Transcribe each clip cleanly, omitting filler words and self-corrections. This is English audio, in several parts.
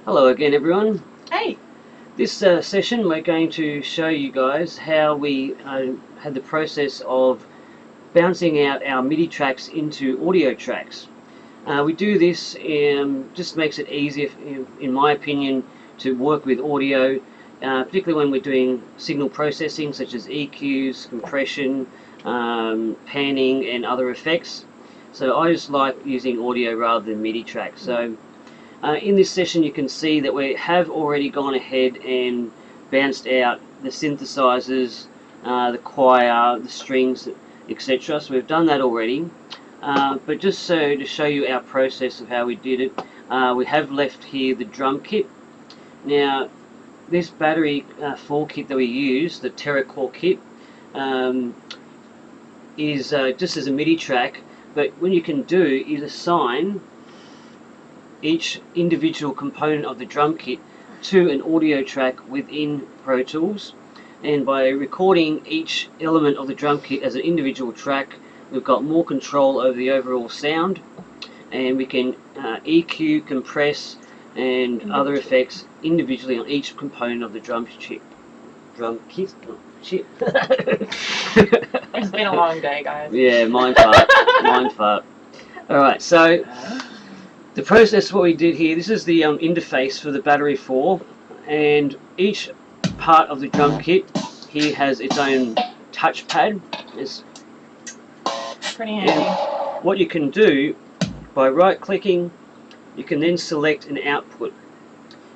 Hello again, everyone. Hey! This session we're going to show you guys how we had the process of bouncing out our MIDI tracks into audio tracks. We do this, just makes it easier, in my opinion, to work with audio, particularly when we're doing signal processing such as EQs, compression, panning and other effects. So I just like using audio rather than MIDI tracks. So in this session you can see that we have already gone ahead and bounced out the synthesizers, the choir, the strings, etc. So we've done that already. But just so to show you our process of how we did it, we have left here the drum kit. Now this battery 4 kit that we use, the TerraCore kit, is just as a MIDI track, but what you can do is assign each individual component of the drum kit to an audio track within Pro Tools, and by recording each element of the drum kit as an individual track, we've got more control over the overall sound, and we can EQ, compress and other effects individually on each component of the drum kit. It's been a long day, guys. Yeah, mind fart. Alright, so the process, what we did here, this is the interface for the battery 4, and each part of the drum kit here has its own touchpad. It's pretty handy. What you can do, by right clicking, you can then select an output.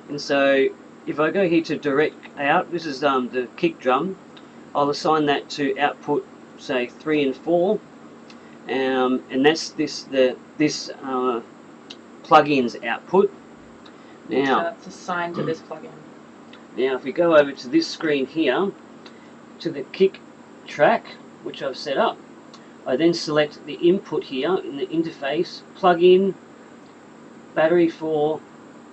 And so if I go here to direct out, this is the kick drum, I'll assign that to output, say 3 and 4, and that's this plugin's output. Now, so that's assigned to this plugin. Now if we go over to this screen here, to the kick track, which I've set up, I then select the input here in the interface, plug-in, battery 4,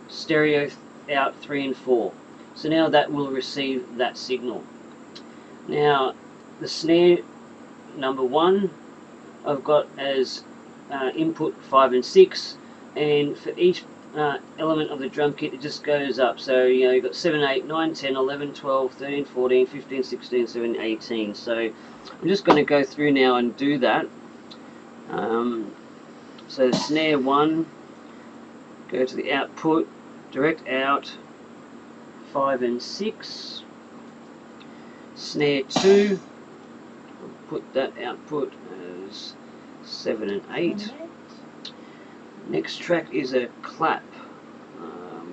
stereo out 3 and 4. So now that will receive that signal. Now the snare number 1 I've got as input 5 and 6, and for each element of the drum kit it just goes up. So you've got 7, 8, 9, 10, 11, 12, 13, 14, 15, 16, 17, 18. So I'm just going to go through now and do that. So snare 1, go to the output, direct out 5 and 6. Snare 2, I'll put that output as 7 and 8. Next track is a clap,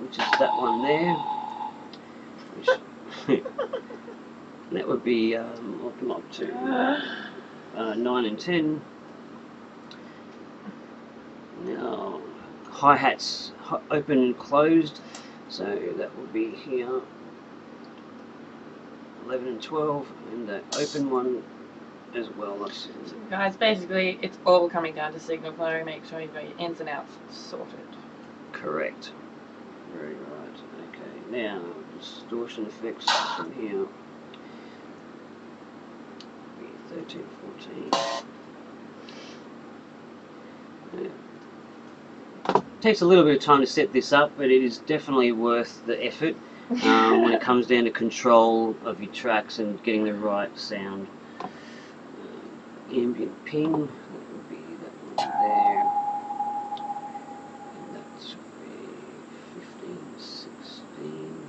which is that one there. That would be, I'll come up to 9 and 10. Now, hi-hats open and closed, so that will be here 11 and 12, and the open one as well. So guys, basically it's all coming down to signal flow. Make sure you've got your ins and outs sorted. Correct. Very right. Okay, now distortion effects from here. 13, 14. Yeah. Takes a little bit of time to set this up, but it is definitely worth the effort when it comes down to control of your tracks and getting the right sound. Ambient ping, that would be that one there, and that should be 15, 16,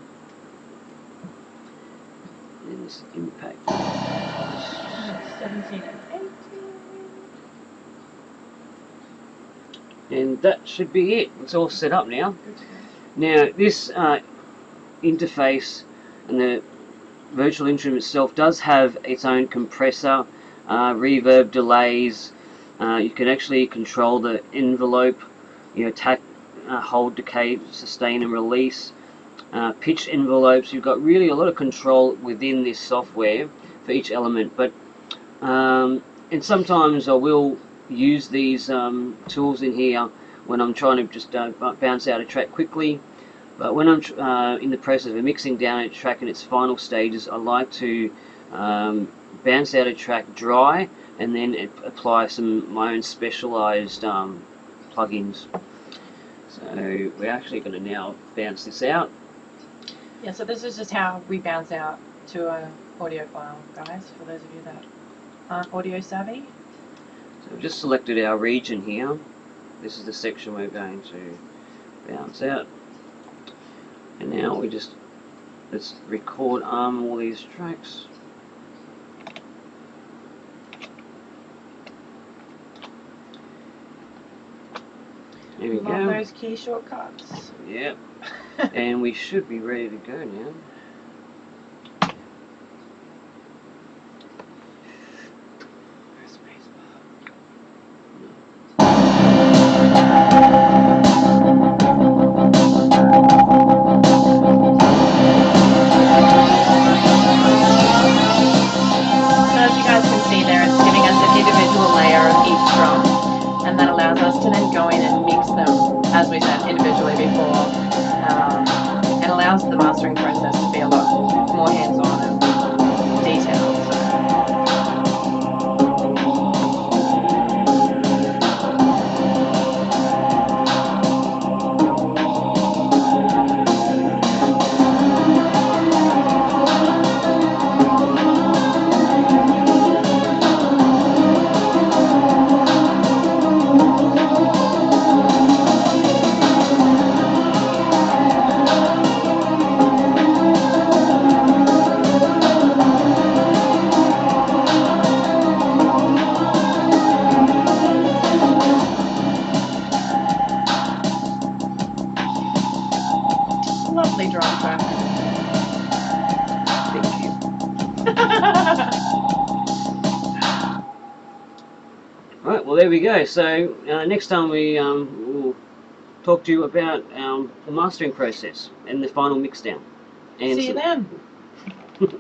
and then this impact, 17 and 18. and that should be it. It's all set up now. Now this interface and the virtual instrument itself does have its own compressor, reverb, delays. You can actually control the envelope, attack, hold, decay, sustain and release, pitch envelopes. You've got really a lot of control within this software for each element. But and sometimes I will use these tools in here when I'm trying to just bounce out a track quickly. But when I'm in the process of mixing down a track in its final stages, I like to bounce out a track dry and then apply some my own specialized plugins. So So we're actually going to now bounce this out. Yeah, so this is just how we bounce out to a audio file, guys, for those of you that aren't audio savvy. So we've just selected our region here. This is the section we're going to bounce out. And now let's record all these tracks. There we Love go. those key shortcuts. Yep. And we should be ready to go now. And that allows us to then go in and mix them, as we said, individually before, and allows the mastering process to be a lot more hands-on and detailed. Lovely drum track. Thank you. Right, well there we go. So next time we'll talk to you about the mastering process and the final mix down. And See you then.